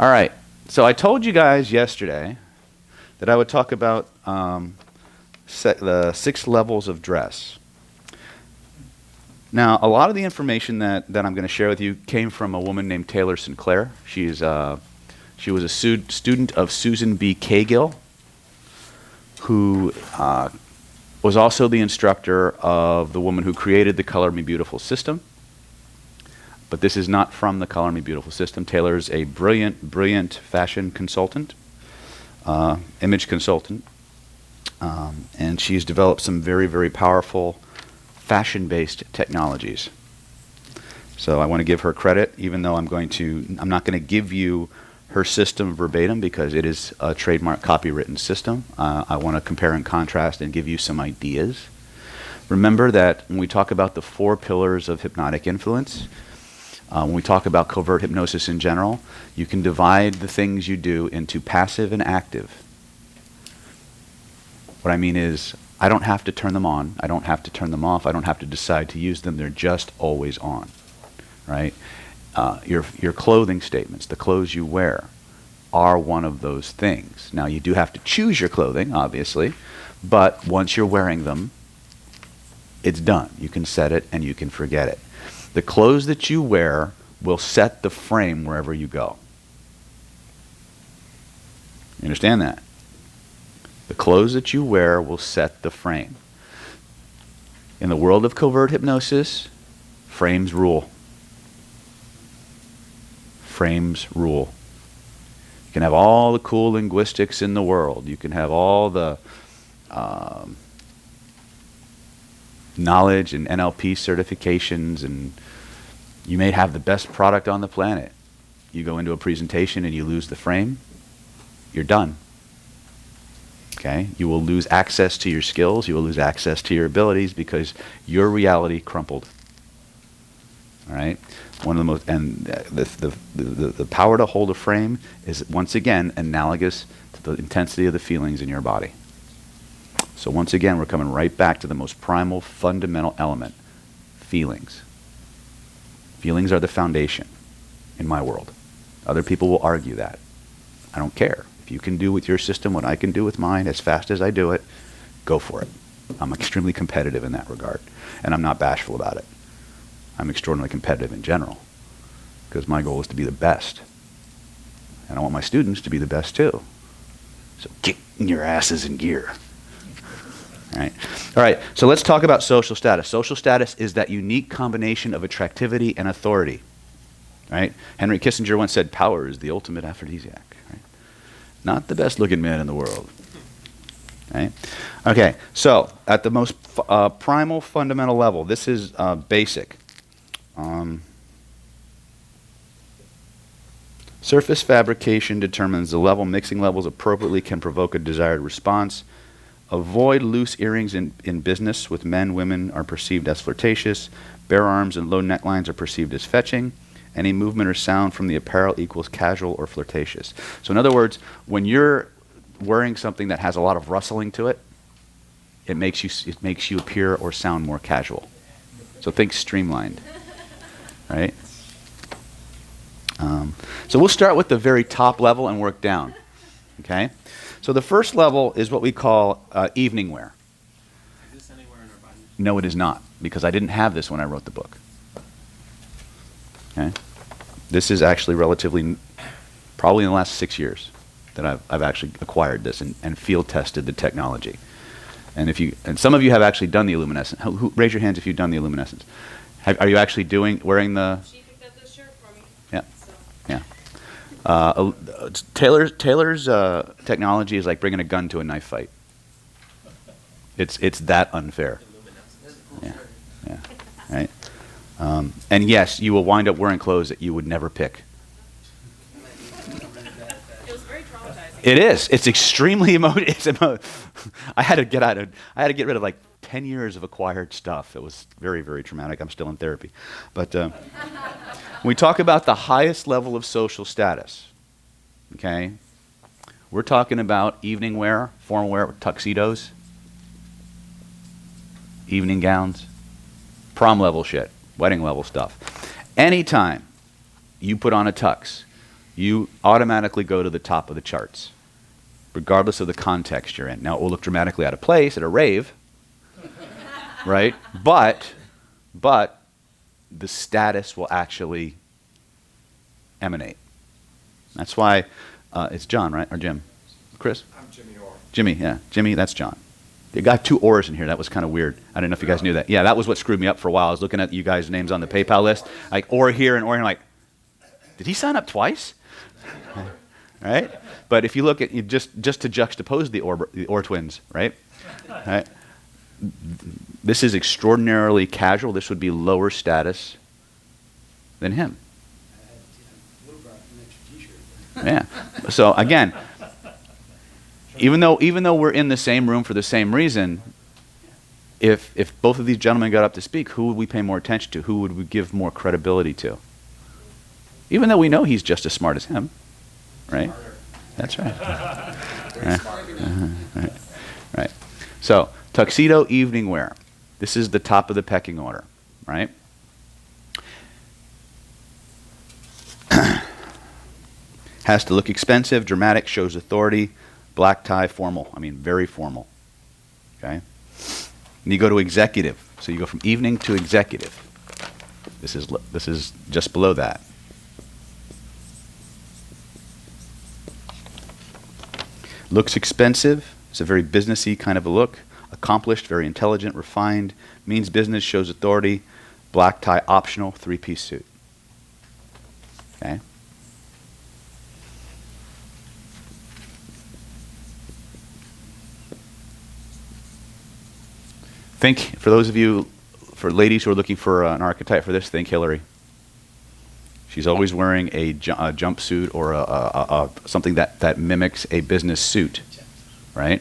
All right. So I told you guys yesterday that I would talk about the 6 levels of dress. Now, a lot of the information that I'm going to share with you came from a woman named Taylor Sinclair. She was a student of Susan B. Cagill, who was also the instructor of the woman who created the Color Me Beautiful system. But this is not from the Color Me Beautiful system. Taylor's a brilliant, brilliant fashion consultant, image consultant, and she's developed some very, very powerful fashion-based technologies. So I want to give her credit, even though I'm not going to give you her system verbatim because it is a trademark copywritten system. I want to compare and contrast and give you some ideas. Remember that when we talk about the 4 pillars of hypnotic influence, when we talk about covert hypnosis in general, you can divide the things you do into passive and active. What I mean is, I don't have to turn them on. I don't have to turn them off. I don't have to decide to use them. They're just always on, right? Your clothing statements, the clothes you wear, are one of those things. Now, you do have to choose your clothing, obviously, but once you're wearing them, it's done. You can set it and you can forget it. The clothes that you wear will set the frame wherever you go. You understand that? The clothes that you wear will set the frame. In the world of covert hypnosis, frames rule. Frames rule. You can have all the cool linguistics in the world. You can have all the knowledge and NLP certifications, and you may have the best product on the planet. You go into a presentation and you lose the frame, you're done. Okay? You will lose access to your skills, you will lose access to your abilities because your reality crumpled. All right? One of the most, and the power to hold a frame is once again analogous to the intensity of the feelings in your body. So once again, we're coming right back to the most primal, fundamental element, feelings. Feelings are the foundation in my world. Other people will argue that. I don't care. If you can do with your system what I can do with mine as fast as I do it, go for it. I'm extremely competitive in that regard, and I'm not bashful about it. I'm extraordinarily competitive in general because my goal is to be the best. And I want my students to be the best too. So kick your asses in gear. All right, so let's talk about social status. Social status is that unique combination of attractivity and authority. Right? Henry Kissinger once said, power is the ultimate aphrodisiac. Right? Not the best looking man in the world. Right? Okay, so at the most primal fundamental level, this is basic. Surface fabrication determines the level. Mixing levels appropriately can provoke a desired response. Avoid loose earrings in business with men. Women are perceived as flirtatious. Bare arms and low necklines are perceived as fetching. Any movement or sound from the apparel equals casual or flirtatious. So in other words, when you're wearing something that has a lot of rustling to it, it makes you appear or sound more casual. So think streamlined, right? So we'll start with the very top level and work down, okay? So the first level is what we call evening wear. Is this anywhere in our body? No, it is not, because I didn't have this when I wrote the book. Okay? This is actually relatively, probably in the last 6 years that I've actually acquired this and field tested the technology. And some of you have actually done the luminescence. Raise your hands if you've done the luminescence. Are you actually wearing the? She picked up this shirt for me. Yeah. So. Yeah. Taylor's technology is like bringing a gun to a knife fight. It's that unfair. Yeah, yeah, right. And yes, you will wind up wearing clothes that you would never pick. It was very traumatizing. It is. It's extremely I had to get rid of like 10 years of acquired stuff. It was very, very traumatic. I'm still in therapy, but. When we talk about the highest level of social status, okay, we're talking about evening wear, formal wear, tuxedos, evening gowns, prom level shit, wedding level stuff. Anytime you put on a tux, you automatically go to the top of the charts, regardless of the context you're in. Now, it will look dramatically out of place at a rave, right? But the status will actually emanate. That's why it's John, right? Or Jim? Chris? I'm Jimmy Orr. Jimmy, yeah. Jimmy, that's John. You got 2 Orrs in here. That was kind of weird. I don't know if you guys knew that. Yeah, that was what screwed me up for a while. I was looking at you guys' names on the PayPal list, like Orr here and Orr here. I'm like, did he sign up twice? Right? But if you look at, just to juxtapose the Orr twins, right? Right? This is extraordinarily casual. This would be lower status than him. Yeah. So again, even though we're in the same room for the same reason, if both of these gentlemen got up to speak, who would we pay more attention to? Who would we give more credibility to? Even though we know he's just as smart as him, right? That's right. Right. Right. So tuxedo evening wear. This is the top of the pecking order, right? Has to look expensive, dramatic, shows authority, black tie, formal. I mean, very formal. Okay? And you go to executive. So you go from evening to executive. This is just below that. Looks expensive. It's a very businessy kind of a look. Accomplished, very intelligent, refined. Means business, shows authority. Black tie, optional, 3-piece suit. Okay? Think, for those of you, for ladies who are looking for an archetype for this, think Hillary. She's always wearing a jumpsuit or something that mimics a business suit, right?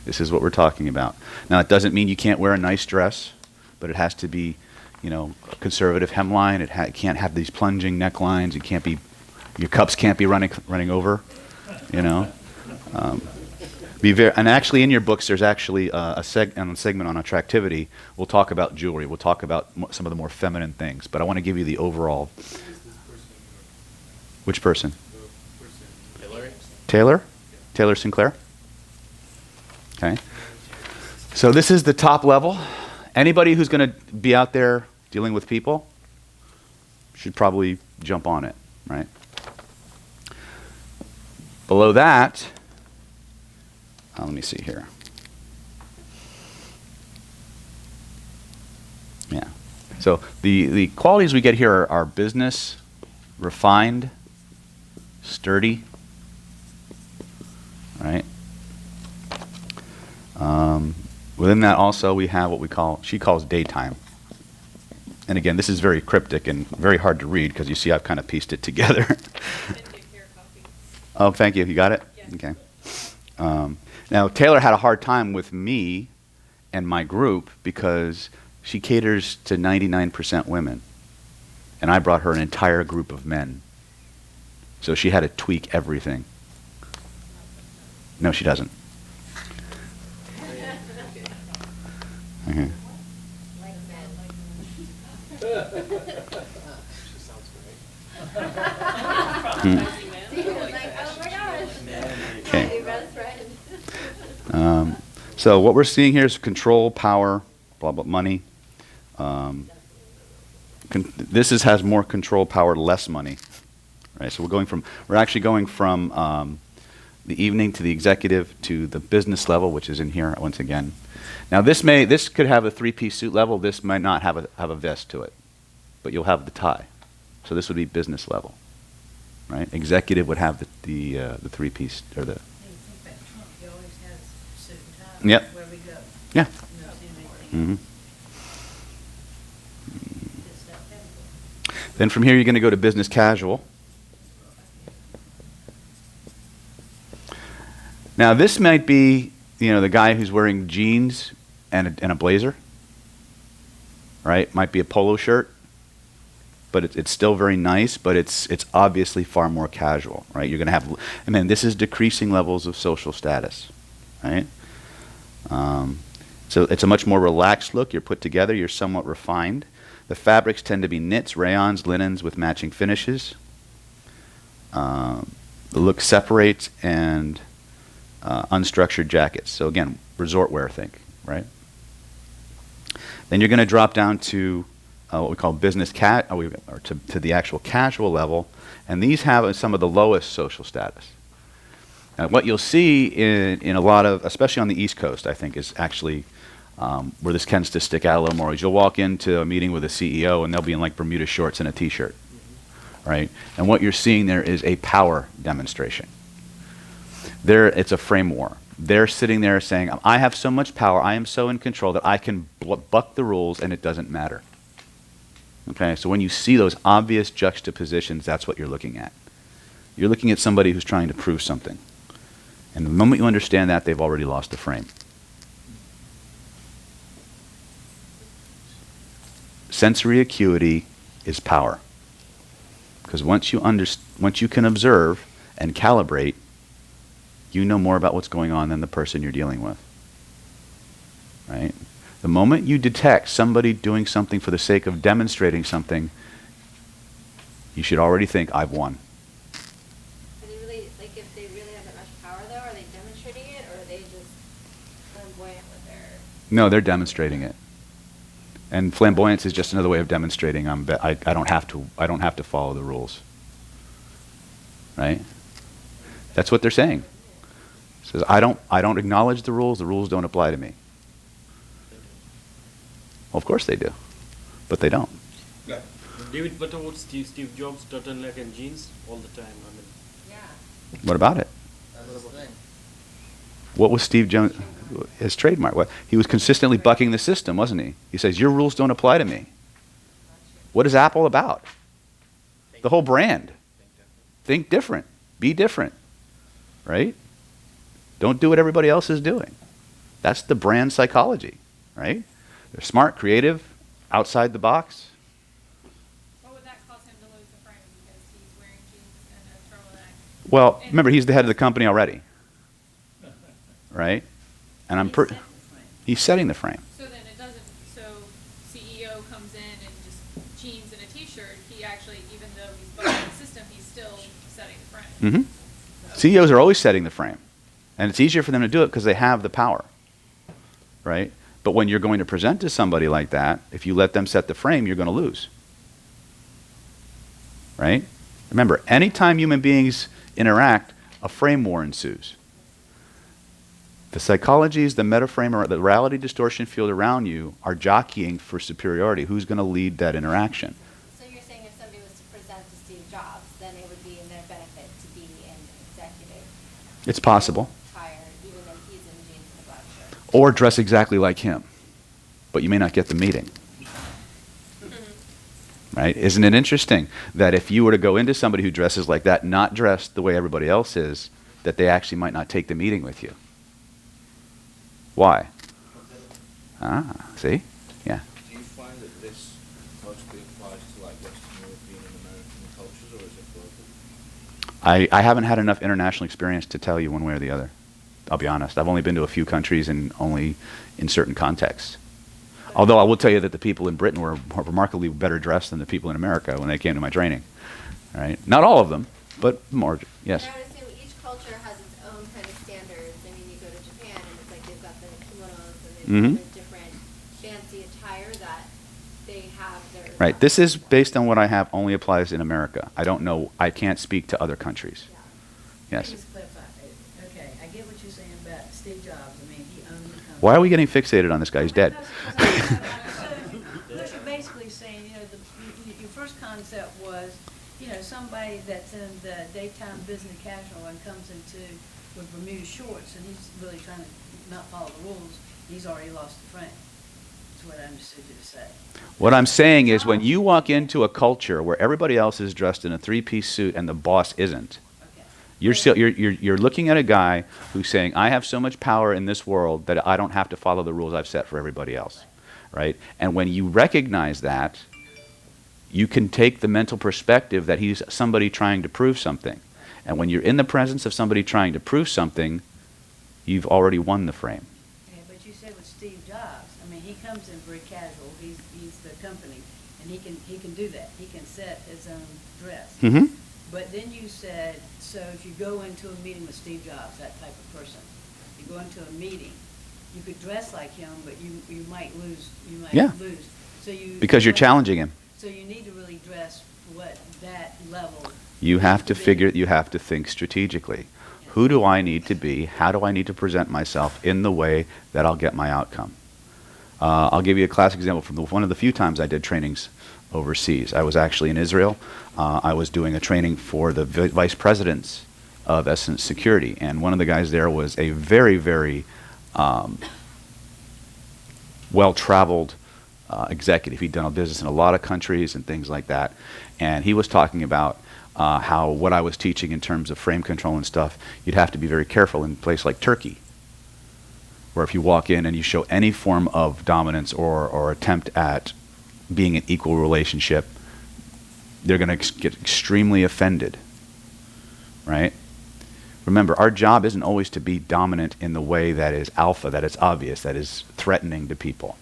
This is what we're talking about. Now, it doesn't mean you can't wear a nice dress, but it has to be, you know, a conservative hemline. It can't have these plunging necklines. It can't be, your cups can't be running over, you know. And actually, in your books, there's actually a segment on attractivity. We'll talk about jewelry. We'll talk about some of the more feminine things. But I want to give you the overall. Which person? Hillary? Taylor? Taylor Sinclair? Okay. So this is the top level. Anybody who's going to be out there dealing with people should probably jump on it, right? Below that, let me see here. Yeah. So the qualities we get here are business, refined, sturdy, right? Within that also we have what she calls daytime. And again, this is very cryptic and very hard to read because you see I've kind of pieced it together. Oh, thank you. You got it? Yes. Okay. Now, Taylor had a hard time with me and my group because she caters to 99% women. And I brought her an entire group of men. So she had to tweak everything. No, she doesn't. Mm-hmm. She sounds great. Okay. So what we're seeing here is control, power, blah, blah, money. This has more control, power, less money. Right? So we're actually going from the evening to the executive to the business level, which is in here once again. Now this could have a 3-piece suit level. This might not have a vest to it, but you'll have the tie. So this would be business level, right? Executive would have the 3-piece or the. He always has suit and tie. Yep. Where we go. Yeah. You don't see anything. It's that typical. Then from here you're going to go to business casual. Now this might be, the guy who's wearing jeans and a blazer, right? Might be a polo shirt, but it's still very nice, but it's obviously far more casual, right? You're going to have, this is decreasing levels of social status, right? So it's a much more relaxed look. You're put together. You're somewhat refined. The fabrics tend to be knits, rayons, linens with matching finishes. The look separates and unstructured jackets. So again, resort wear, think, right? Then you're going to drop down to what we call business or to the actual casual level, and these have some of the lowest social status. Now, what you'll see in a lot of, especially on the East Coast, I think, is actually where this tends to stick out a little more. Is you'll walk into a meeting with a CEO, and they'll be in like Bermuda shorts and a T-shirt, right? And what you're seeing there is a power demonstration. It's a frame war. They're sitting there saying, I have so much power, I am so in control that I can buck the rules and it doesn't matter. Okay, so when you see those obvious juxtapositions, that's what you're looking at. You're looking at somebody who's trying to prove something. And the moment you understand that, they've already lost the frame. Sensory acuity is power. Because once you can observe and calibrate, you know more about what's going on than the person you're dealing with. Right? The moment you detect somebody doing something for the sake of demonstrating something, you should already think, I've won. Are they really, like, if they really have that much power, though, are they demonstrating it, or are they just flamboyant with their... No, they're demonstrating it. And flamboyance is just another way of demonstrating I don't have to follow the rules. Right? That's what they're saying. It says, I don't acknowledge the rules don't apply to me. Well, of course they do, but they don't. Yeah. David, what about Steve Jobs, turtleneck and jeans all the time? I mean, Yeah. What about it? that's the thing. What was Steve Jones, his trademark? What? He was consistently bucking the system, wasn't he? He says, your rules don't apply to me. What is Apple about? The whole brand. Think different. Be different. Right? Don't do what everybody else is doing. That's the brand psychology, right? They're smart, creative, outside the box. What would that cause him to lose the frame because he's wearing jeans and a turtleneck? Well, remember, he's the head of the company already, right? And he's setting the frame. So then it doesn't, so CEO comes in and just jeans and a t-shirt, he actually, even though he's bucking the system, he's still setting the frame. Mm-hmm. CEOs are always setting the frame. And it's easier for them to do it because they have the power, right? But when you're going to present to somebody like that, if you let them set the frame, you're going to lose, right? Remember, anytime human beings interact, a frame war ensues. The psychologies, the metaframe, or the reality distortion field around you are jockeying for superiority. Who's going to lead that interaction? So you're saying if somebody was to present to Steve Jobs, then it would be in their benefit to be an executive. It's possible. Attire, even though he's in jeans and a black shirt. Or dress exactly like him, but you may not get the meeting. Right? Isn't it interesting that if you were to go into somebody who dresses like that, not dressed the way everybody else is, that they actually might not take the meeting with you? Why? See? Yeah. Do you find that this mostly applies to like Western European and American cultures, or is it global? I haven't had enough international experience to tell you one way or the other. I'll be honest. I've only been to a few countries and only in certain contexts. Although I will tell you that the people in Britain were remarkably better dressed than the people in America when they came to my training. All right? Not all of them, but more. Yes. I would assume each culture has its own kind of standards. I mean, you go to Japan and it's like they've got the kimonos and they've got the different fancy attire that they have their... Right. This is based on what I have only applies in America. I don't know. I can't speak to other countries. Yeah. Yes. Just clarify. Okay, I get what you're saying about Steve Jobs. I mean, he owned the company. Why are we getting fixated on this guy? He's dead. So what you're basically saying, your first concept was, somebody that's in the daytime business casual and comes into with Bermuda shorts and he's really trying to not follow the rules, he's already lost the frame. That's what I understood you to say. What I'm saying is when you walk into a culture where everybody else is dressed in a three-piece suit and the boss isn't, Okay. you're looking at a guy who's saying, I have so much power in this world that I don't have to follow the rules I've set for everybody else, right? And when you recognize that, you can take the mental perspective that he's somebody trying to prove something. And when you're in the presence of somebody trying to prove something, you've already won the frame. Okay, but you said with Steve Jobs, I mean, he comes in very casual. He's the company, and he can do that. He can set his own dress. Mm-hmm. But then you said, so if you go into a meeting with Steve Jobs, that type of person, you go into a meeting, you could dress like him, but you might lose. You might Yeah. lose. So Because you're challenging him. So you need to really dress what that level. You have to be. figure, you have to think strategically. Who do I need to be? How do I need to present myself in the way that I'll get my outcome? I'll give you a classic example from one of the few times I did trainings overseas. I was actually in Israel. I was doing a training for the vice presidents of Essence Security, and one of the guys there was a very, very well-traveled executive. He'd done a business in a lot of countries and things like that, and he was talking about how what I was teaching in terms of frame control and stuff, you'd have to be very careful in a place like Turkey, where if you walk in and you show any form of dominance or attempt at being an equal relationship, they're going to get extremely offended, right? Remember, our job isn't always to be dominant in the way that is alpha, that is obvious, that is threatening to people.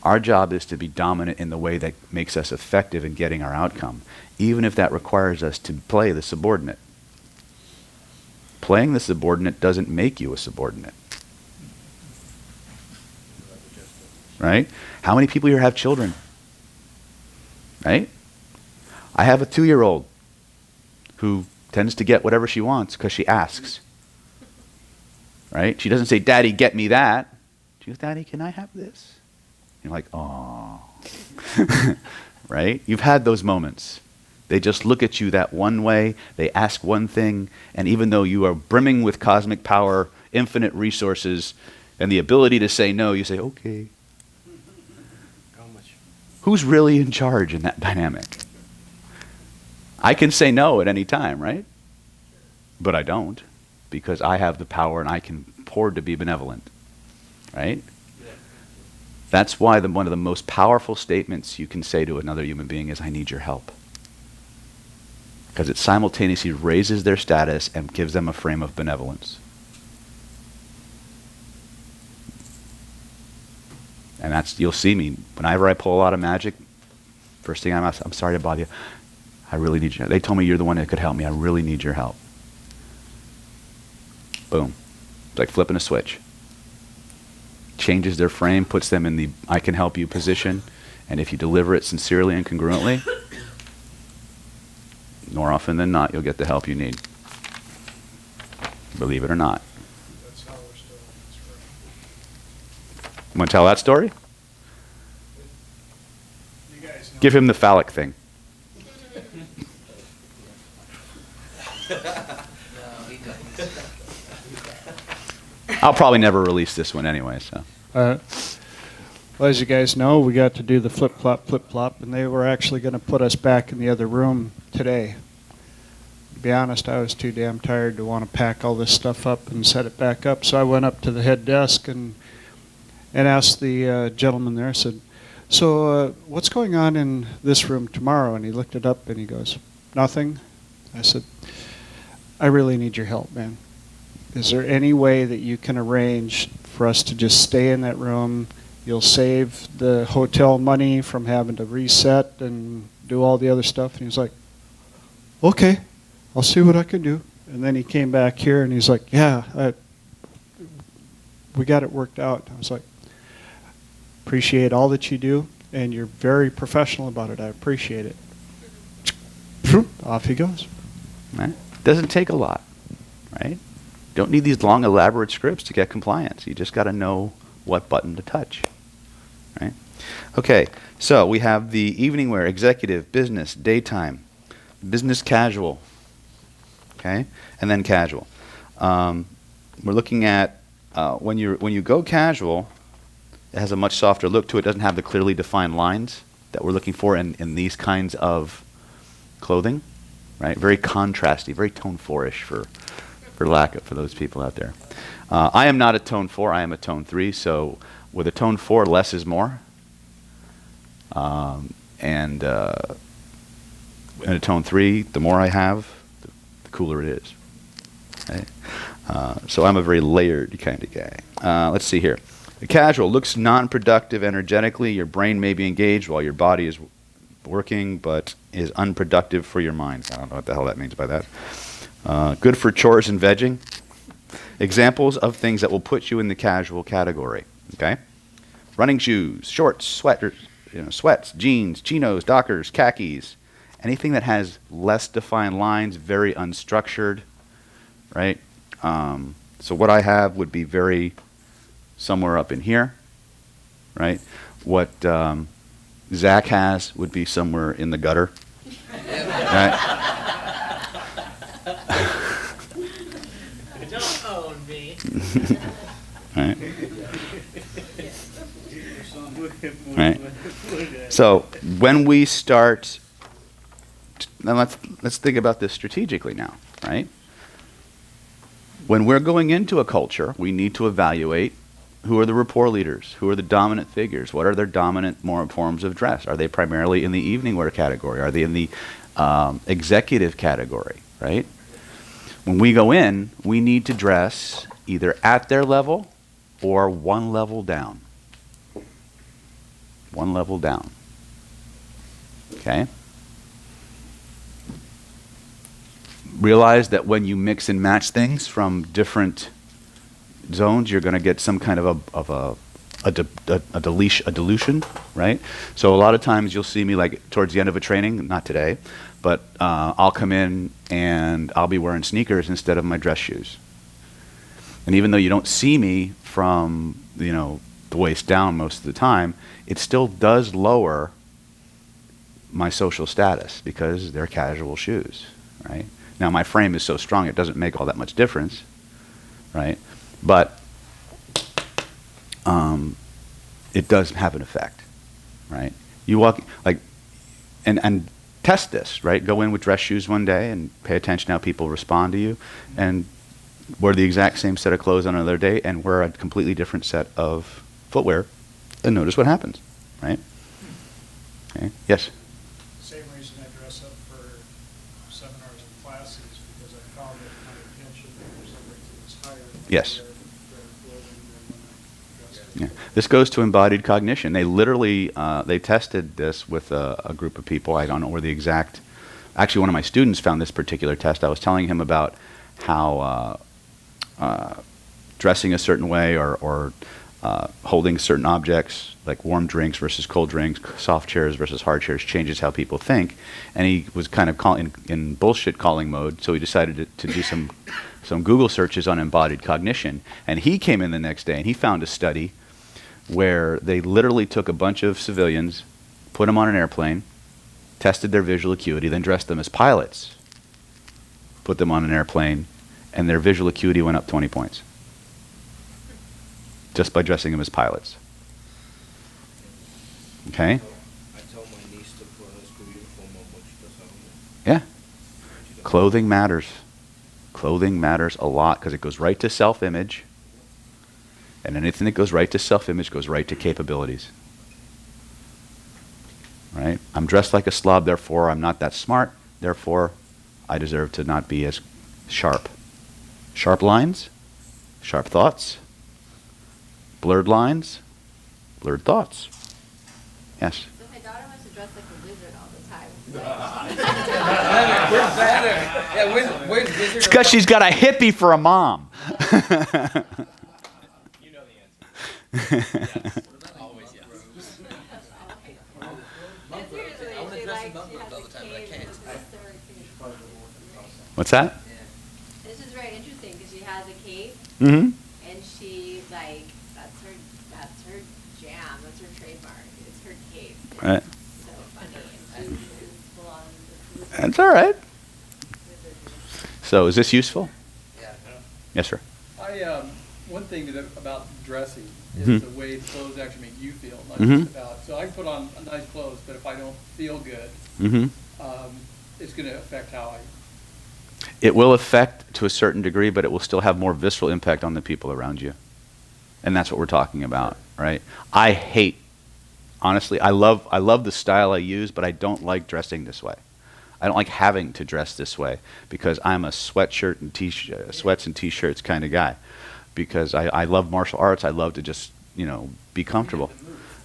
Our job is to be dominant in the way that makes us effective in getting our outcome, even if that requires us to play the subordinate. Playing the subordinate doesn't make you a subordinate. Right? How many people here have children? Right? I have a 2-year-old who tends to get whatever she wants because she asks. Right? She doesn't say, "Daddy, get me that." She goes, "Daddy, can I have this?" You're like, "Oh." Right? You've had those moments. They just look at you that one way, they ask one thing, and even though you are brimming with cosmic power, infinite resources, and the ability to say no, you say, "Okay." How much? Who's really in charge in that dynamic? I can say no at any time, right? But I don't, because I have the power and I can afford to be benevolent, right? That's why one of the most powerful statements you can say to another human being is, "I need your help." Because it simultaneously raises their status and gives them a frame of benevolence. And that's, you'll see me, whenever I pull a lot of magic, first thing I'm sorry to bother you. I really need you. They told me you're the one that could help me. I really need your help. Boom. It's like flipping a switch. Changes their frame, puts them in the "I can help you" position, and if you deliver it sincerely and congruently, more often than not, you'll get the help you need. Believe it or not. That's how we're still on this road. Want to tell that story? You guys know. Give him the phallic thing. I'll probably never release this one anyway, so. Well, as you guys know, we got to do the flip-flop, and they were actually going to put us back in the other room today. To be honest, I was too damn tired to want to pack all this stuff up and set it back up, so I went up to the head desk and asked the gentleman there, I said, "So what's going on in this room tomorrow?" And he looked it up and he goes, "Nothing." I said, "I really need your help, man. Is there any way that you can arrange for us to just stay in that room? You'll save the hotel money from having to reset and do all the other stuff." And he was like, "Okay, I'll see what I can do." And then he came back here and he's like, "Yeah, we got it worked out." I was like, "Appreciate all that you do, and you're very professional about it. I appreciate it." Off he goes. Right? Doesn't take a lot, right? Don't need these long, elaborate scripts to get compliance. You just got to know what button to touch, right? Okay, so we have the evening wear, executive, business, daytime, business casual, okay, and then casual. We're looking at when you go casual, it has a much softer look to it. It doesn't have the clearly defined lines that we're looking for in these kinds of clothing, right? Very contrasty, very tone 4-ish for those people out there. I am not a tone 4, I am a tone 3, so with a tone 4, less is more. And in a tone 3, the more I have, the cooler it is. Okay? So I'm a very layered kind of guy. Let's see here. The casual looks non-productive energetically. Your brain may be engaged while your body is working but is unproductive for your mind. I don't know what the hell that means by that. Good for chores and vegging. Examples of things that will put you in the casual category. Okay, running shoes, shorts, sweaters, sweats, jeans, chinos, dockers, khakis, anything that has less defined lines, very unstructured, right? So what I have would be very somewhere up in here, right? What Zach has would be somewhere in the gutter, right? Don't own me. Right. Right. So when we start, now let's think about this strategically now, right? When we're going into a culture, we need to evaluate who are the rapport leaders, who are the dominant figures, what are their dominant more forms of dress? Are they primarily in the evening wear category? Are they in the executive category, right? When we go in, we need to dress either at their level or one level down. One level down. Okay? Realize that when you mix and match things from different zones, you're going to get some kind of a dilution, right? So a lot of times you'll see me like towards the end of a training, not today, but I'll come in and I'll be wearing sneakers instead of my dress shoes. And even though you don't see me from, the waist down most of the time, it still does lower my social status because they're casual shoes, right? Now my frame is so strong it doesn't make all that much difference, right? But it does have an effect, right? You walk and test this, right? Go in with dress shoes one day and pay attention how people respond to you, and wear the exact same set of clothes on another day and wear a completely different set of footwear, and notice what happens, right? Okay. Yes. Same reason I dress up for seminars and classes, because I found that my attention is higher. Yes. Than clothing than when I dress up. Yeah. This goes to embodied cognition. They literally they tested this with a group of people. I don't know where the exact. Actually, one of my students found this particular test. I was telling him about how dressing a certain way or holding certain objects, like warm drinks versus cold drinks, soft chairs versus hard chairs, changes how people think. And he was kind of in bullshit calling mode, so he decided to do some Google searches on embodied cognition. And he came in the next day and he found a study where they literally took a bunch of civilians, put them on an airplane, tested their visual acuity, then dressed them as pilots, put them on an airplane, and their visual acuity went up 20 points. Just by dressing them as pilots. Okay? I tell my niece to put her school uniform on when she does homework. Yeah. Clothing matters. Clothing matters a lot because it goes right to self-image. And anything that goes right to self-image goes right to capabilities. Right? I'm dressed like a slob, therefore I'm not that smart. Therefore, I deserve to not be as sharp. Sharp lines, sharp thoughts. Blurred lines, blurred thoughts. Yes? So my daughter wants to dress like a wizard all the time. We're better. Yeah, where's Wizard? It's because she's got a hippie for a mom. You know the answer. Yes. Always yes. Seriously, I want to she dress in likes, mum she clothes has all a the time, but I cave can't. with a sword too. What's that? This is very interesting because she has a cape Mm-hmm. and she that's her jam, that's her trademark. It's her cape. It's Right. so funny. And she is full on this That's all right. wizard. So is this useful? Yeah. Yes, sir. One thing about dressing is Mhm. the way clothes actually make you feel, not Mhm. just about. So I can put on nice clothes, but if I don't feel good, Mm-hmm. it's going to affect how I. It will affect to a certain degree, but it will still have more visceral impact on the people around you. And that's what we're talking about, right? I hate, honestly, I love the style I use, but I don't like dressing this way. I don't like having to dress this way because I'm a sweatshirt and sweats and t-shirts kind of guy. Because I love martial arts, I love to just, be comfortable,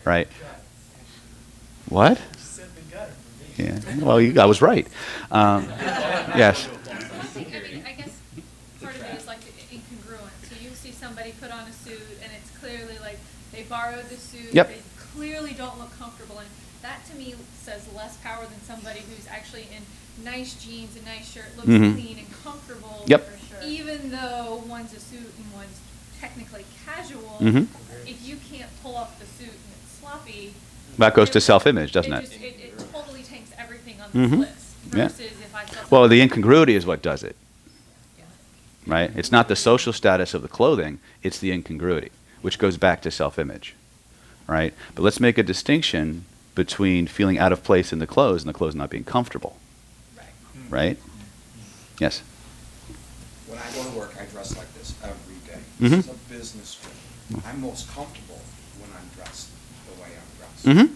right? What? Yeah. Well, I was right. Yes. I guess part of it is like incongruent. So you see somebody put on a suit and it's clearly like they borrowed the suit. Yep. They clearly don't look comfortable. And that to me says less power than somebody who's actually in nice jeans and nice shirt, looks clean and comfortable. Yep. Even though one's a suit and one's technically casual, if you can't pull off the suit and it's sloppy, That goes to self-image, doesn't it? It totally tanks everything on this list. Yeah. Versus if I felt Well, the incongruity is what does it. Right? It's not the social status of the clothing, it's the incongruity, which goes back to self-image. Right? But let's make a distinction between feeling out of place in the clothes and the clothes not being comfortable. Right? Yes? When I go to work, I dress like this every day. Mhm. This is a business trip. I'm most comfortable when I'm dressed the way I'm dressed.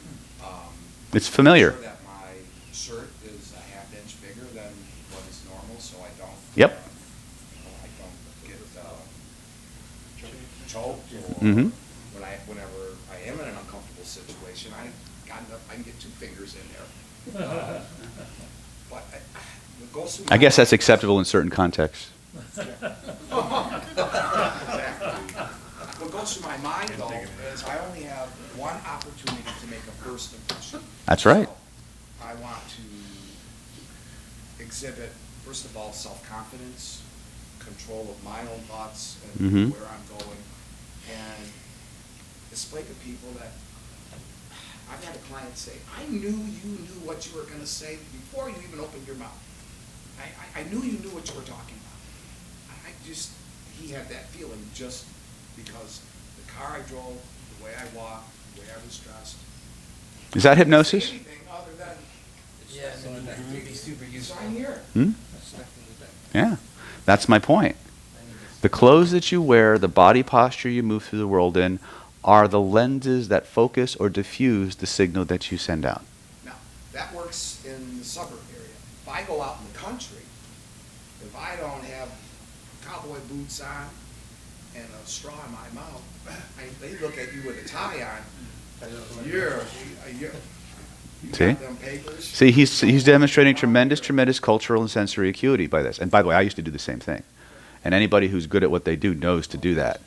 It's familiar. I'm sure that my shirt is a half-inch bigger than what is normal, so I don't. Yep. I don't get choked or whenever I am in an uncomfortable situation, I can get 2 fingers in there. But it goes through I guess my that's acceptable in certain contexts. What goes through my mind, though, is I only have one opportunity to make a first impression. That's right. So I want to exhibit, first of all, self-confidence, control of my own thoughts and where I'm going, and display to people that I've had a client say, I knew you knew what you were going to say before you even opened your mouth. I knew you knew what you were talking about. He had that feeling just because the car I drove, the way I walked, the way I was dressed. Is that hypnosis? Anything other than, Yeah, so that would be super useful. sign here. That's definitely the thing. Yeah. That's my point. The clothes that you wear, the body posture you move through the world in, are the lenses that focus or diffuse the signal that you send out. Now, that works in the suburb area. If I go out in the country, if I don't have cowboy boots on and a straw in my mouth, they look at you with a tie on. You See? got them papers. See, he's demonstrating tremendous cultural and sensory acuity by this. And by the way, I used to do the same thing. And anybody who's good at what they do knows to do that.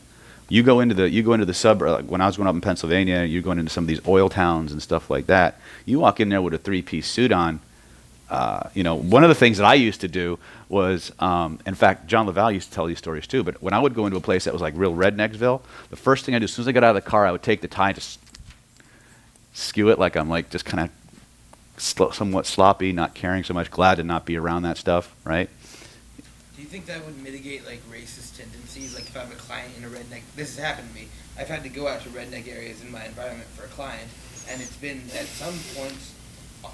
You go into the suburb, like when I was growing up in Pennsylvania, you're going into some of these oil towns and stuff like that. You walk in there with a 3-piece suit on. One of the things that I used to do was, in fact, John LaValle used to tell these stories too, but when I would go into a place that was like real rednecksville, the first thing I do, as soon as I got out of the car, I would take the tie and just skew it like I'm like just kind of somewhat sloppy, not caring so much, glad to not be around that stuff, right? Do you think that would mitigate like racist tendencies? Like if I'm a client in a redneck, this has happened to me. I've had to go out to redneck areas in my environment for a client, and it's been at some points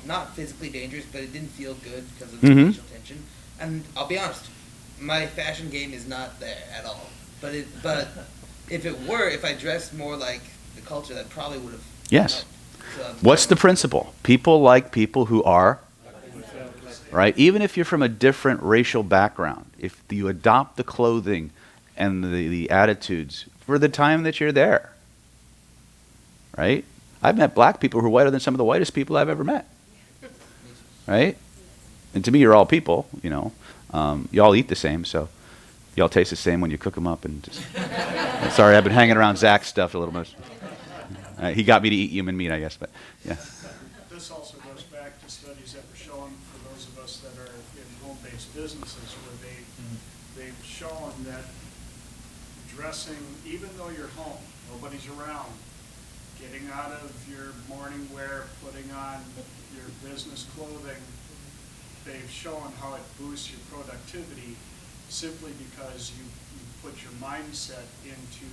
not physically dangerous, but it didn't feel good because of the racial tension. And I'll be honest, my fashion game is not there at all. But if I dressed more like the culture, that probably would have. Yes. So, What's the principle? People like people who are, right? Even if you're from a different racial background, if you adopt the clothing and the attitudes for the time that you're there, right? I've met black people who are whiter than some of the whitest people I've ever met, right? And to me, you're all people, you all eat the same, so you all taste the same when you cook them up. And just sorry, I've been hanging around Zach's stuff a little much. He got me to eat human meat, I guess, but yeah. This also goes back to studies that were shown for those of us that are in home-based businesses where they've shown that dressing, even though you're home, nobody's around, getting out of your morning wear, putting on your business clothing, they've shown how it boosts your productivity simply because you put your mindset into,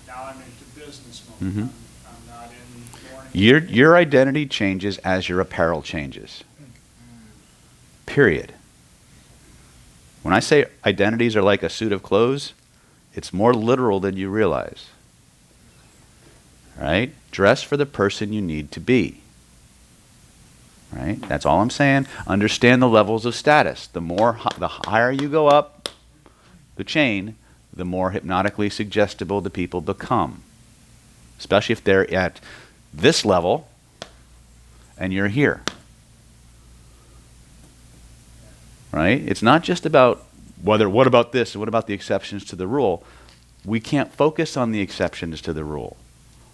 now I'm into business mode. I'm not in morning. Your identity changes as your apparel changes. Period. When I say identities are like a suit of clothes, it's more literal than you realize. Right? Dress for the person you need to be. Right? That's all I'm saying. Understand the levels of status. The higher you go up the chain, the more hypnotically suggestible the people become. Especially if they're at this level and you're here. right? It's not just about what about this, what about the exceptions to the rule. We can't focus on the exceptions to the rule.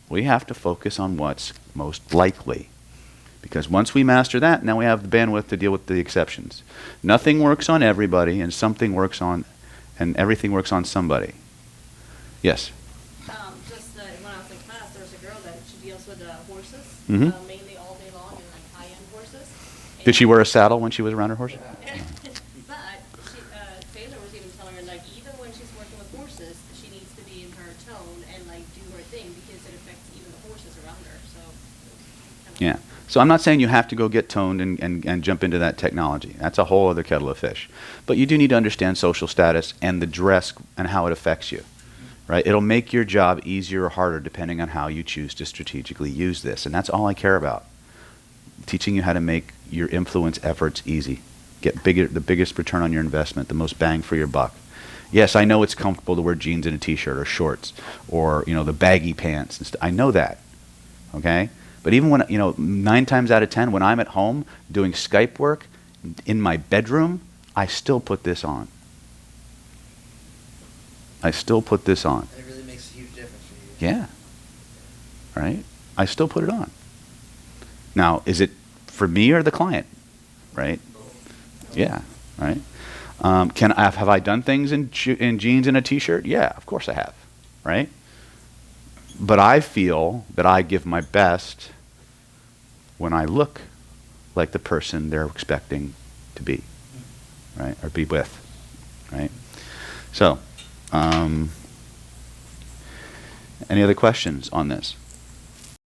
We have to focus on what's most likely. Because once we master that, now we have the bandwidth to deal with the exceptions. Nothing works on everybody, and something works on, and everything works on somebody. Yes? Just when I was in class, there was a girl that she deals with horses, Mhm. mainly all day long, and like high-end horses. Did she wear a saddle when she was around her horse? But she, Taylor was even telling her, like, even when she's working with horses, she needs to be in her tone and like do her thing because it affects even the horses around her. So. Yeah. So I'm not saying you have to go get toned and jump into that technology. That's a whole other kettle of fish. But you do need to understand social status and the dress and how it affects you. Right? It'll make your job easier or harder depending on how you choose to strategically use this. And that's all I care about. Teaching you how to make your influence efforts easy. Get the biggest return on your investment, the most bang for your buck. Yes, I know it's comfortable to wear jeans and a t-shirt or shorts or, the baggy pants and stuff. I know that. Okay? But even when, 9 times out of 10, when I'm at home doing Skype work in my bedroom, I still put this on. I still put this on. And it really makes a huge difference for you. Yeah. Right? I still put it on. Now, is it for me or the client? Right? Yeah. Right? Have I done things in jeans and a t-shirt? Yeah, of course I have. Right? But I feel that I give my best when I look like the person they're expecting to be, right? Or be with, right? So, any other questions on this?